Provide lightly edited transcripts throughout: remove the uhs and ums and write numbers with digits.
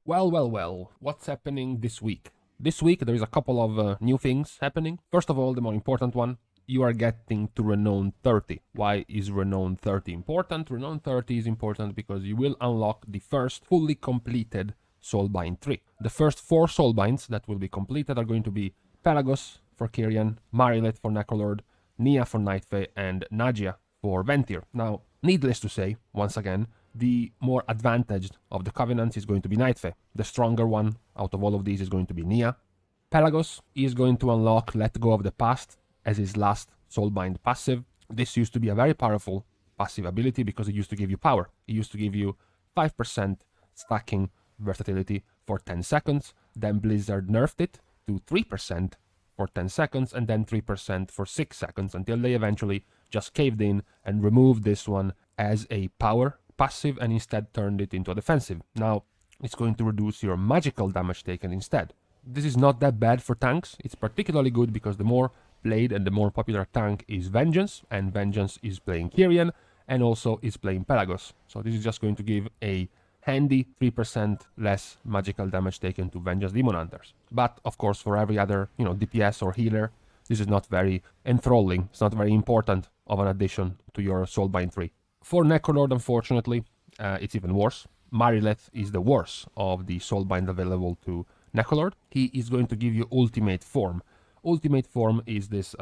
Well, what's happening this week? This week there is a couple of new things happening. First of all, the more important one, you are getting to Renown 30. Why is Renown 30 important? Renown 30 is important because you will unlock the first fully completed Soulbind 3. The first 4 Soulbinds that will be completed are going to be Pelagos for Kyrian, Marilet for Necrolord, Nia for Nightfey, and Nagia for Ventir. Now, needless to say, once again, the more advantaged of the Covenants is going to be Nightfey. The stronger one out of all of these is going to be Nia. Pelagos is going to unlock Let Go of the Past as his last Soulbind passive. This used to be a very powerful passive ability because it used to give you power. It used to give you 5% stacking versatility for 10 seconds. Then Blizzard nerfed it to 3% for 10 seconds and then 3% for 6 seconds until they eventually just caved in and removed this one as a power passive and instead turned it into a defensive. Now, it's going to reduce your magical damage taken instead. This is not that bad for tanks. It's particularly good because the more played and the more popular tank is Vengeance, and Vengeance is playing Kyrian and also is playing Pelagos. So this is just going to give a handy 3% less magical damage taken to Vengeance Demon Hunters. But of course, for every other, DPS or healer, this is not very enthralling. It's not very important of an addition to your Soulbind 3. For Necrolord, unfortunately, it's even worse. Marilet is the worst of the Soulbind available to Necrolord. He is going to give you Ultimate Form. Ultimate Form is this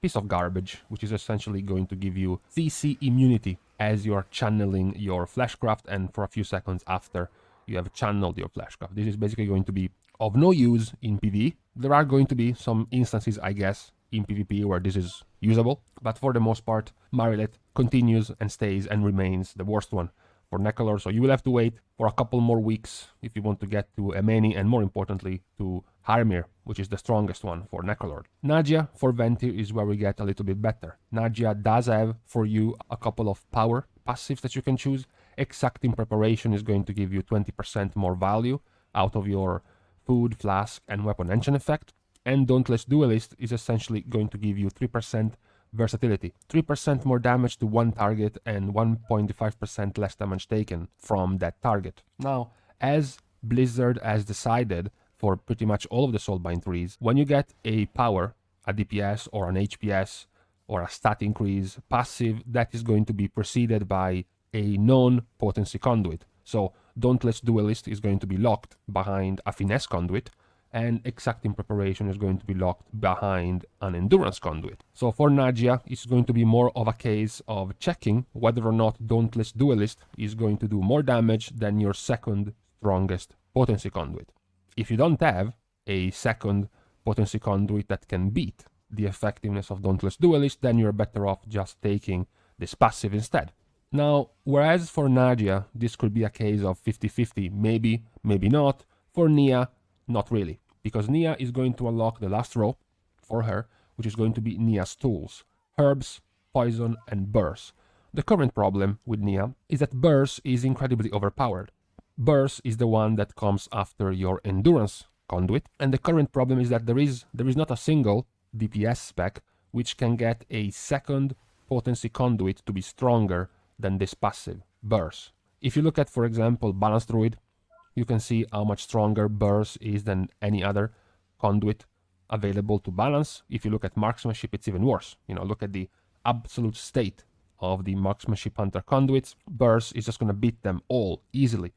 piece of garbage, which is essentially going to give you CC immunity as you are channeling your Fleshcraft and for a few seconds after you have channeled your Fleshcraft. This is basically going to be of no use in PvE. There are going to be some instances, I guess, in PvP where this is usable, but for the most part, Marilet continues and stays and remains the worst one for Necrolord, so you will have to wait for a couple more weeks if you want to get to Emeni and more importantly to Harmir, which is the strongest one for Necrolord. Nagia for Ventir is where we get a little bit better. Nagia does have for you a couple of power passives that you can choose. Exacting Preparation is going to give you 20% more value out of your food, flask, and weapon engine effect. And Dauntless Duelist is essentially going to give you 3% versatility. 3% more damage to one target and 1.5% less damage taken from that target. Now, as Blizzard has decided for pretty much all of the Soulbind 3s, when you get a power, a DPS or an HPS or a stat increase passive, that is going to be preceded by a non-potency conduit. So Dauntless Duelist is going to be locked behind a finesse conduit, and Exacting Preparation is going to be locked behind an endurance conduit. So for Nagia, it's going to be more of a case of checking whether or not Dauntless Duelist is going to do more damage than your second strongest potency conduit. If you don't have a second potency conduit that can beat the effectiveness of Dauntless Duelist, then you're better off just taking this passive instead. Now, whereas for Nagia, this could be a case of 50-50, maybe, maybe not, for Nia, not really, because Nia is going to unlock the last row for her, which is going to be Nia's tools: Herbs, Poison, and Burst. The current problem with Nia is that Burst is incredibly overpowered. Burst is the one that comes after your Endurance conduit, and the current problem is that there is not a single DPS spec which can get a second potency conduit to be stronger than this passive, Burst. If you look at, for example, Balance Druid, you can see how much stronger Burst is than any other conduit available to balance. If you look at Marksmanship, it's even worse. Look at the absolute state of the Marksmanship Hunter conduits. Burst is just going to beat them all easily.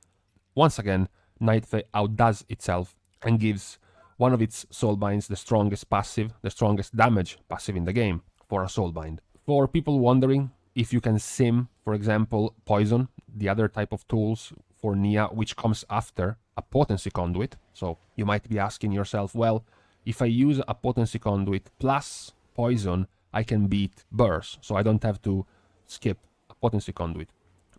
Once again, Nightfey outdoes itself and gives one of its Soulbinds the strongest passive, the strongest damage passive in the game for a Soulbind. For people wondering if you can sim, for example, Poison, the other type of tools for Nia, which comes after a potency conduit. So you might be asking yourself, well, if I use a potency conduit plus Poison, I can beat Burst, so I don't have to skip a potency conduit.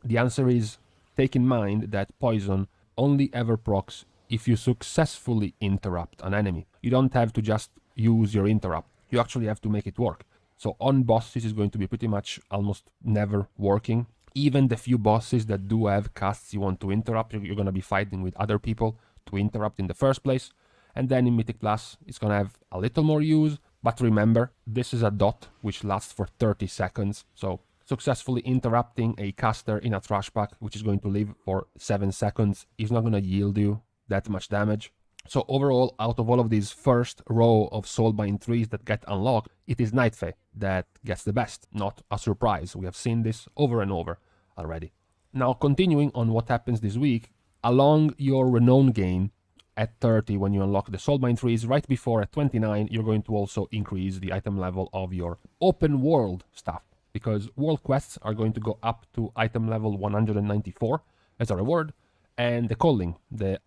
The answer is, take in mind that Poison only ever procs if you successfully interrupt an enemy. You don't have to just use your interrupt. You actually have to make it work. So on bosses is going to be pretty much almost never working. Even the few bosses that do have casts you want to interrupt, you're going to be fighting with other people to interrupt in the first place. And then in Mythic Plus, it's going to have a little more use. But remember, this is a dot which lasts for 30 seconds. So successfully interrupting a caster in a trash pack, which is going to live for 7 seconds, is not going to yield you that much damage. So overall, out of all of these first row of Soulbind trees that get unlocked, it is Nightfey that gets the best, not a surprise. We have seen this over and over already. Now, continuing on what happens this week, along your renown gain at 30 when you unlock the Soulbind trees, right before at 29, you're going to also increase the item level of your open world stuff, because world quests are going to go up to item level 194 as a reward, and the calling, the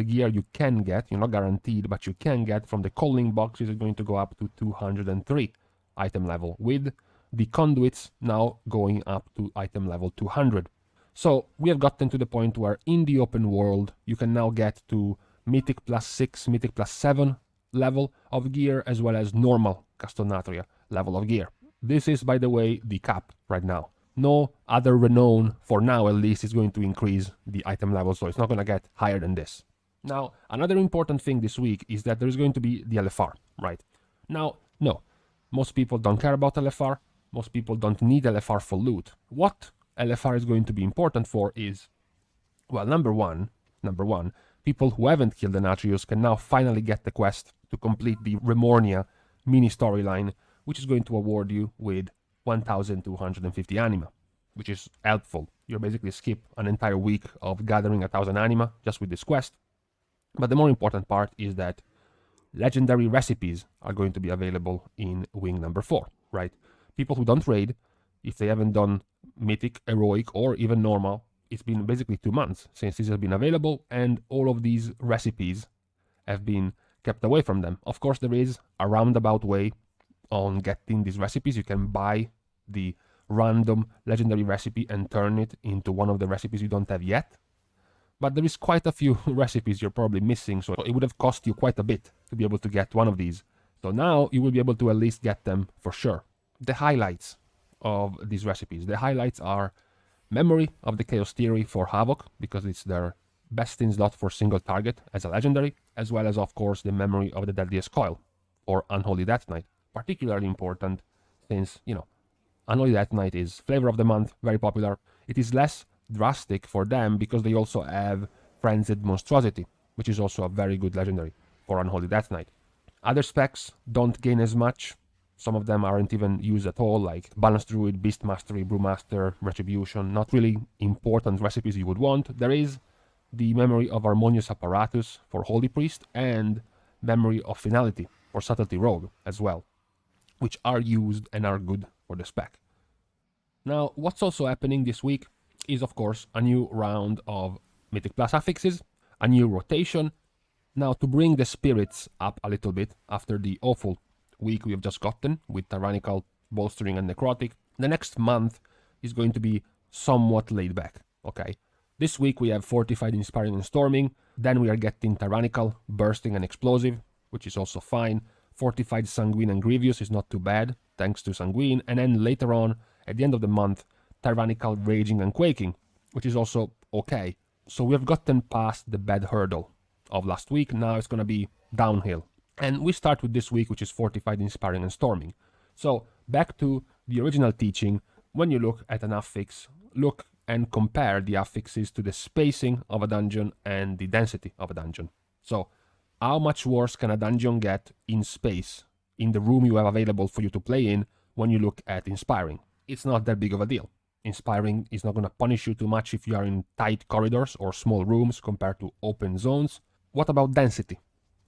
gear you can get, you're not guaranteed, but you can get from the calling boxes, is going to go up to 203 item level, with the conduits now going up to item level 200. So we have gotten to the point where in the open world, you can now get to Mythic +6, Mythic +7 level of gear, as well as normal Castonatria level of gear. This is, by the way, the cap right now. No other renown, for now at least, is going to increase the item level, so it's not going to get higher than this. Now, another important thing this week is that there is going to be the LFR, right? Now, no, most people don't care about LFR. Most people don't need LFR for loot. What LFR is going to be important for is, well, number one, people who haven't killed an Atreus can now finally get the quest to complete the Remornia mini storyline, which is going to award you with 1,250 anima, which is helpful. You basically skip an entire week of gathering 1,000 anima just with this quest. But the more important part is that legendary recipes are going to be available in wing number 4, right? People who don't raid, if they haven't done mythic, heroic, or even normal, it's been basically 2 months since this has been available, and all of these recipes have been kept away from them. Of course, there is a roundabout way on getting these recipes. You can buy the random legendary recipe and turn it into one of the recipes you don't have yet. But there is quite a few recipes you're probably missing, so it would have cost you quite a bit to be able to get one of these. So now you will be able to at least get them for sure. The highlights of these recipes. The highlights are Memory of the Chaos Theory for Havoc, because it's their best in slot for single target as a legendary, as well as, of course, the Memory of the Deadliest Coil for Unholy Death Knight. Particularly important since, you know, Unholy Death Knight is flavor of the month, very popular. It is less drastic for them because they also have Frenzied Monstrosity, which is also a very good legendary for Unholy Death Knight. Other specs don't gain as much. Some of them aren't even used at all, like Balance Druid, Beast Mastery, Brewmaster, Retribution. Not really important recipes you would want. There is the Memory of Harmonious Apparatus for Holy Priest and Memory of Finality for Subtlety Rogue as well, which are used and are good for the spec. Now, what's also happening this week is, of course, a new round of Mythic Plus affixes, a new rotation. Now, to bring the spirits up a little bit after the awful week we have just gotten with Tyrannical, Bolstering, and Necrotic, the next month is going to be somewhat laid back, okay? This week we have Fortified, Inspiring, and Storming. Then we are getting Tyrannical, Bursting, and Explosive, which is also fine. Fortified, Sanguine, and Grievous is not too bad, thanks to Sanguine. And then later on, at the end of the month, Tyrannical, Raging, and Quaking, which is also okay. So we have gotten past the bad hurdle of last week. Now it's going to be downhill. And we start with this week, which is Fortified, Inspiring, and Storming. So back to the original teaching, when you look at an affix, look and compare the affixes to the spacing of a dungeon and the density of a dungeon. So how much worse can a dungeon get in space, in the room you have available for you to play in, when you look at Inspiring? It's not that big of a deal. Inspiring is not going to punish you too much if you are in tight corridors or small rooms compared to open zones. What about density?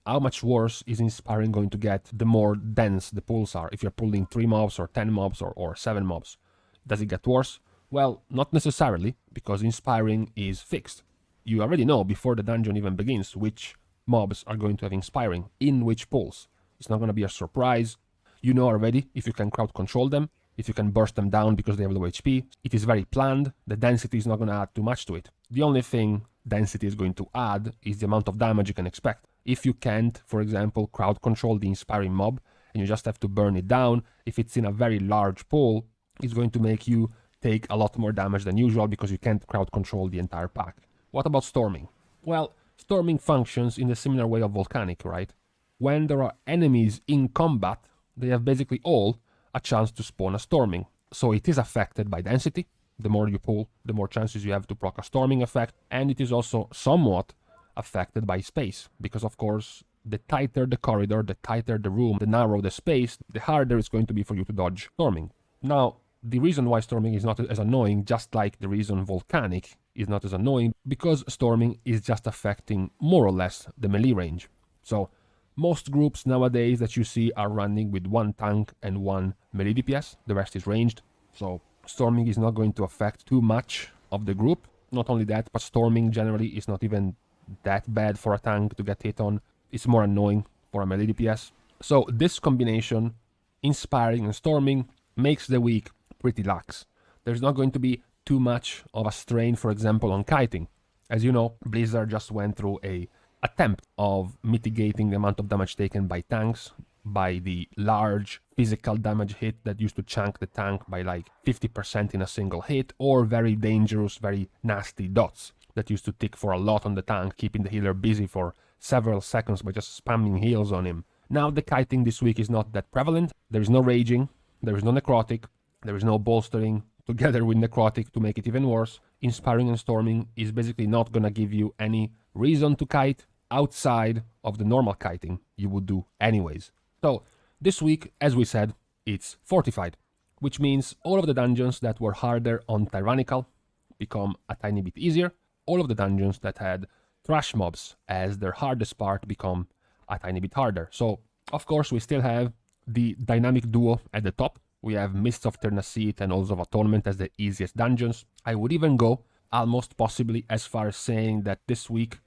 How much worse is Inspiring going to get the more dense the pools are, if you're pulling 3 mobs or 10 mobs or 7 mobs? Does it get worse? Well, not necessarily, because Inspiring is fixed. You already know before the dungeon even begins which mobs are going to have Inspiring, in which pools. It's not going to be a surprise. You know already if you can crowd control them, if you can burst them down because they have low HP. It is very planned. The density is not going to add too much to it. The only thing density is going to add is the amount of damage you can expect. If you can't, for example, crowd control the Inspiring mob, and you just have to burn it down, if it's in a very large pool, it's going to make you take a lot more damage than usual because you can't crowd control the entire pack. What about Storming? Well, Storming functions in a similar way of Volcanic, right? When there are enemies in combat, they have basically all a chance to spawn a Storming. So it is affected by density. The more you pull, the more chances you have to proc a Storming effect, and it is also somewhat affected by space, because of course, the tighter the corridor, the tighter the room, the narrower the space, the harder it's going to be for you to dodge storming. Now, the reason why storming is not as annoying, just like the reason volcanic is not as annoying, because storming is just affecting more or less the melee range. So most groups nowadays that you see are running with 1 tank and 1 melee DPS, the rest is ranged. So storming is not going to affect too much of the group. Not only that, but storming generally is not even that bad for a tank to get hit on. It's more annoying for a melee DPS. So this combination, inspiring and storming, makes the week pretty lax. There's not going to be too much of a strain, for example, on kiting. As you know, Blizzard just went through a attempt of mitigating the amount of damage taken by tanks by the large physical damage hit that used to chunk the tank by like 50% in a single hit, or very dangerous, very nasty dots that used to tick for a lot on the tank, keeping the healer busy for several seconds by just spamming heals on him. Now the kiting this week is not that prevalent. There is no raging, there is no necrotic, there is no bolstering together with necrotic to make it even worse. Inspiring and storming is basically not gonna give you any reason to kite outside of the normal kiting you would do anyways. So this week, as we said, it's fortified, which means all of the dungeons that were harder on Tyrannical become a tiny bit easier. All of the dungeons that had trash mobs as their hardest part become a tiny bit harder. So of course we still have the dynamic duo at the top. We have Mists of Ternacite and Halls of Atonement as the easiest dungeons. I would even go almost possibly as far as saying that this week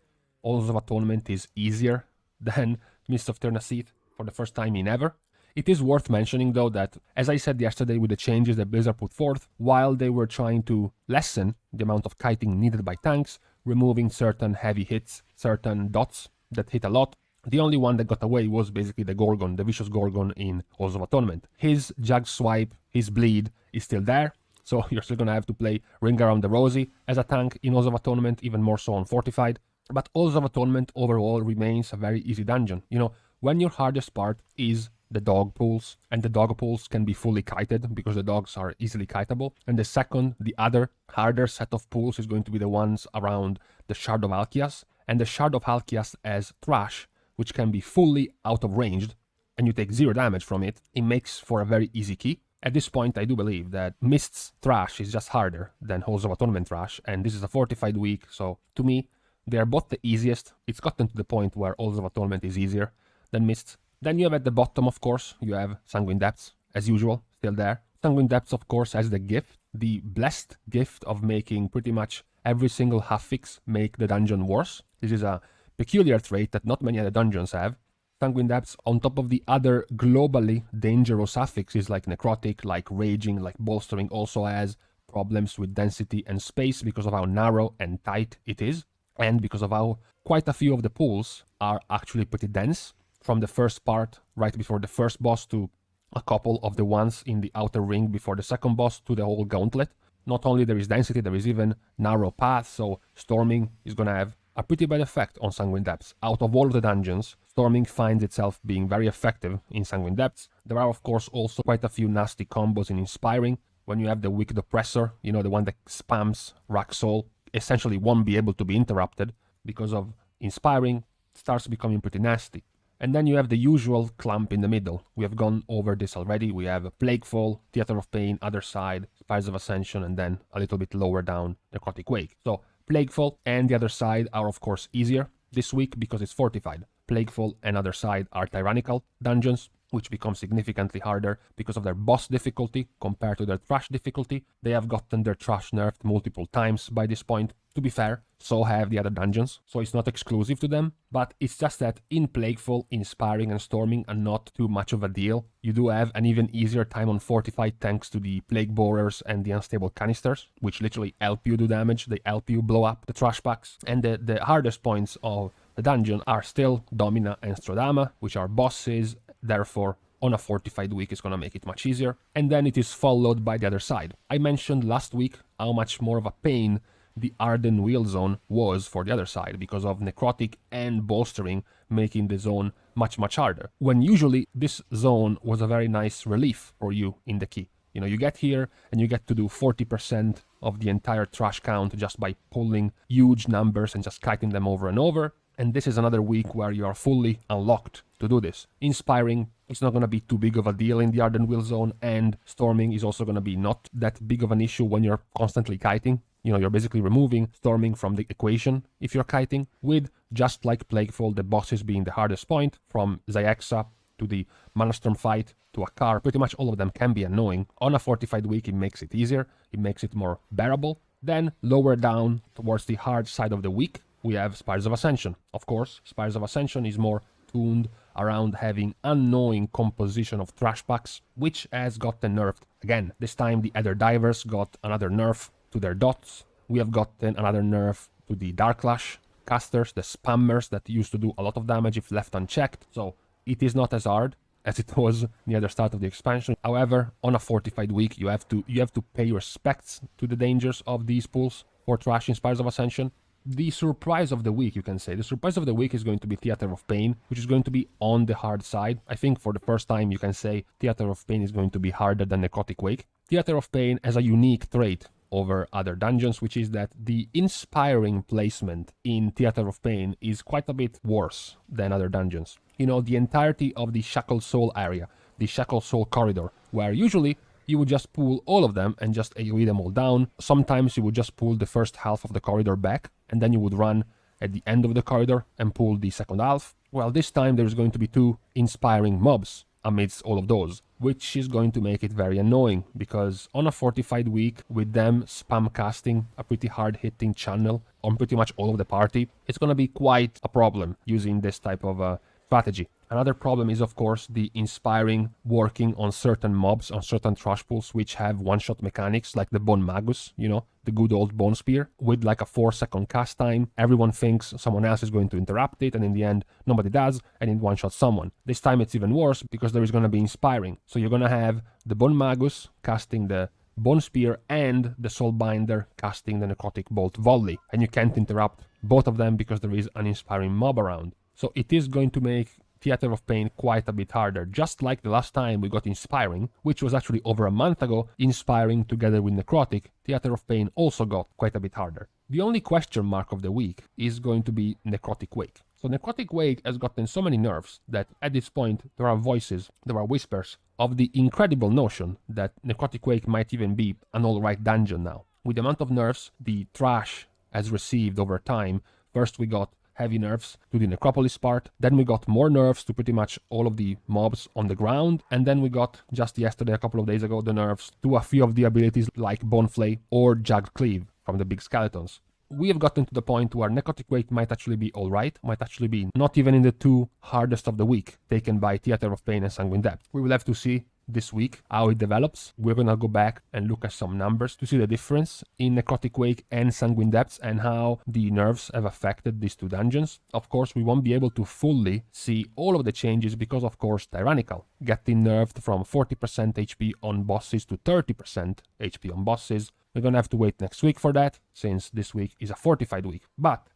Halls of Atonement is easier than Mists of Ternacite for the first time in ever. It is worth mentioning though that, as I said yesterday with the changes that Blizzard put forth, while they were trying to lessen the amount of kiting needed by tanks, removing certain heavy hits, certain dots that hit a lot, the only one that got away was basically the Gorgon, the Vicious Gorgon in Halls of Atonement. His Jug Swipe, his Bleed is still there, so you're still gonna have to play Ring Around the Rosie as a tank in Halls of Atonement, even more so on Fortified. But Halls of Atonement overall remains a very easy dungeon. You know, when your hardest part is the dog pools, and the dog pools can be fully kited because the dogs are easily kiteable. And the second, the other harder set of pools is going to be the ones around the Shard of Alkias, and the Shard of Alkias as trash, which can be fully out of range, and you take 0 damage from it. It makes for a very easy key. At this point, I do believe that Mist's trash is just harder than Halls of Atonement trash, and this is a fortified week, so to me, they are both the easiest. It's gotten to the point where Halls of Atonement is easier than Mists. Then you have at the bottom, of course, you have Sanguine Depths, as usual, still there. Sanguine Depths, of course, has the gift, the blessed gift of making pretty much every single Affix make the dungeon worse. This is a peculiar trait that not many other dungeons have. Sanguine Depths, on top of the other globally dangerous affixes like Necrotic, like Raging, like Bolstering, also has problems with density and space because of how narrow and tight it is, and because of how quite a few of the pools are actually pretty dense. From the first part, right before the first boss, to a couple of the ones in the outer ring before the second boss, to the whole gauntlet. Not only there is density, there is even narrow paths, so storming is gonna have a pretty bad effect on Sanguine Depths. Out of all of the dungeons, storming finds itself being very effective in Sanguine Depths. There are of course also quite a few nasty combos in Inspiring. When you have the Wicked Oppressor, you know, the one that spams Rack Soul, essentially won't be able to be interrupted because of Inspiring, starts becoming pretty nasty. And then you have the usual clump in the middle. We have gone over this already. We have Plaguefall, Theater of Pain, Other Side, Spires of Ascension, and then a little bit lower down, Necrotic Wake. So Plaguefall and the Other Side are of course easier this week because it's fortified. Plaguefall and Other Side are tyrannical dungeons, which become significantly harder because of their boss difficulty compared to their trash difficulty. They have gotten their trash nerfed multiple times by this point. To be fair, so have the other dungeons, so it's not exclusive to them, but it's just that in Plaguefall, Inspiring and Storming are not too much of a deal. You do have an even easier time on Fortified thanks to the Plague Borers and the Unstable Canisters, which literally help you do damage, they help you blow up the trash packs. And the hardest points of the dungeon are still Domina and Strodama, which are bosses, therefore on a fortified week is gonna make it much easier. And then it is followed by the Other Side. I mentioned last week how much more of a pain the Arden Wheel Zone was for the Other Side because of Necrotic and Bolstering making the zone much harder, when usually this zone was a very nice relief for you in the key. You know, you get here and you get to do 40% of the entire trash count just by pulling huge numbers and just kiting them over and over. And this is another week where you are fully unlocked to do this. Inspiring, it's not going to be too big of a deal in the Ardent Wheel Zone, and Storming is also going to be not that big of an issue when you're constantly kiting. You know, you're basically removing Storming from the equation if you're kiting, with, just like Plaguefall, the bosses being the hardest point, from Zayaxa to the Manastorm fight to a car. Pretty much all of them can be annoying. On a fortified week, it makes it easier, it makes it more bearable. Then, lower down towards the hard side of the week, we have Spires of Ascension. Of course, Spires of Ascension is more tuned around having annoying composition of trash packs, which has gotten nerfed. Again, this time the Ether Divers got another nerf to their dots. We have gotten another nerf to the Darklash casters, the spammers that used to do a lot of damage if left unchecked. So it is not as hard as it was near the start of the expansion. However, on a fortified week, you have to pay respects to the dangers of these pools for trash in Spires of Ascension. The surprise of the week, you can say. The surprise of the week is going to be Theater of Pain, which is going to be on the hard side. I think for the first time you can say Theater of Pain is going to be harder than Necrotic Wake. Theater of Pain has a unique trait over other dungeons, which is that the inspiring placement in Theater of Pain is quite a bit worse than other dungeons. You know, the entirety of the Shackled Soul area, the Shackled Soul corridor, where usually you would just pull all of them and just AoE them all down. Sometimes you would just pull the first half of the corridor back, and then you would run at the end of the corridor and pull the second half. Well, this time there's going to be 2 inspiring mobs amidst all of those, which is going to make it very annoying, because on a fortified week, with them spam casting a pretty hard-hitting channel on pretty much all of the party, it's going to be quite a problem using this type of strategy. Another problem is, of course, the inspiring working on certain mobs, on certain trash pools, which have one-shot mechanics, like the Bone Magus, you know, the good old Bone Spear, with like a 4-second cast time. Everyone thinks someone else is going to interrupt it, and in the end, nobody does, and it one-shots someone. This time it's even worse, because there is going to be inspiring. So you're going to have the Bone Magus casting the Bone Spear and the Soulbinder casting the Necrotic Bolt Volley, and you can't interrupt both of them because there is an inspiring mob around. So it is going to make Theater of Pain quite a bit harder, just like the last time we got Inspiring, which was actually over a month ago. Inspiring together with Necrotic, Theater of Pain also got quite a bit harder. The only question mark of the week is going to be Necrotic Wake. So Necrotic Wake has gotten so many nerfs that at this point there are voices, there are whispers of the incredible notion that Necrotic Wake might even be an alright dungeon now. With the amount of nerfs the trash has received over time, first we got heavy nerfs to the Necropolis part, then we got more nerfs to pretty much all of the mobs on the ground, and then we got, just yesterday, a couple of days ago, the nerfs to a few of the abilities like Boneflay or Jagged Cleave from the big skeletons. We have gotten to the point where Necrotic Wake might actually be alright, might actually be not even in the 2 hardest of the week, taken by Theater of Pain and Sanguine Depth. We will have to see this week how it develops. We're gonna go back and look at some numbers to see the difference in Necrotic Wake and Sanguine Depths and how the nerfs have affected these 2 dungeons. Of course, we won't be able to fully see all of the changes because, of course, Tyrannical getting nerfed from 40% HP on bosses to 30% HP on bosses. We're gonna have to wait next week for that, since this week is a fortified week. But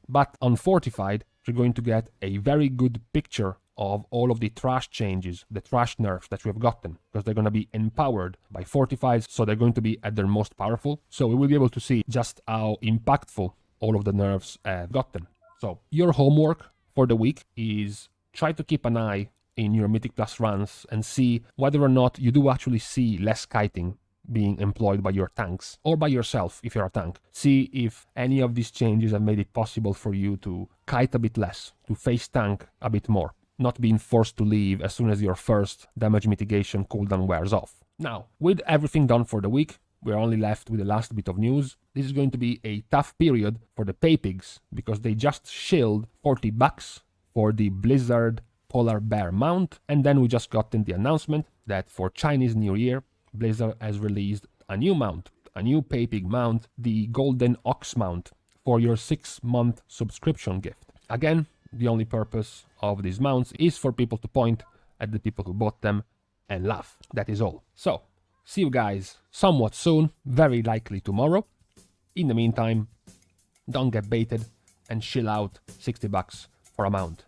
on fortified, you're going to get a very good picture of all of the trash changes, the trash nerfs that we have gotten, because they're going to be empowered by fortifieds, so they're going to be at their most powerful. So we will be able to see just how impactful all of the nerfs have gotten. So your homework for the week is try to keep an eye in your Mythic Plus runs and see whether or not you do actually see less kiting being employed by your tanks, or by yourself if you're a tank. See if any of these changes have made it possible for you to kite a bit less, to face tank a bit more, not being forced to leave as soon as your first damage mitigation cooldown wears off. Now, with everything done for the week, we're only left with the last bit of news. This is going to be a tough period for the Paypigs, because they just shilled $40 for the Blizzard Polar Bear mount, and then we just got in the announcement that for Chinese New Year, Blizzard has released a new mount, a new Paypig mount, the Golden Ox mount, for your 6-month subscription gift. Again, the only purpose of these mounts is for people to point at the people who bought them and laugh. That is all. So, see you guys somewhat soon, very likely tomorrow. In the meantime, don't get baited and chill out $60 for a mount.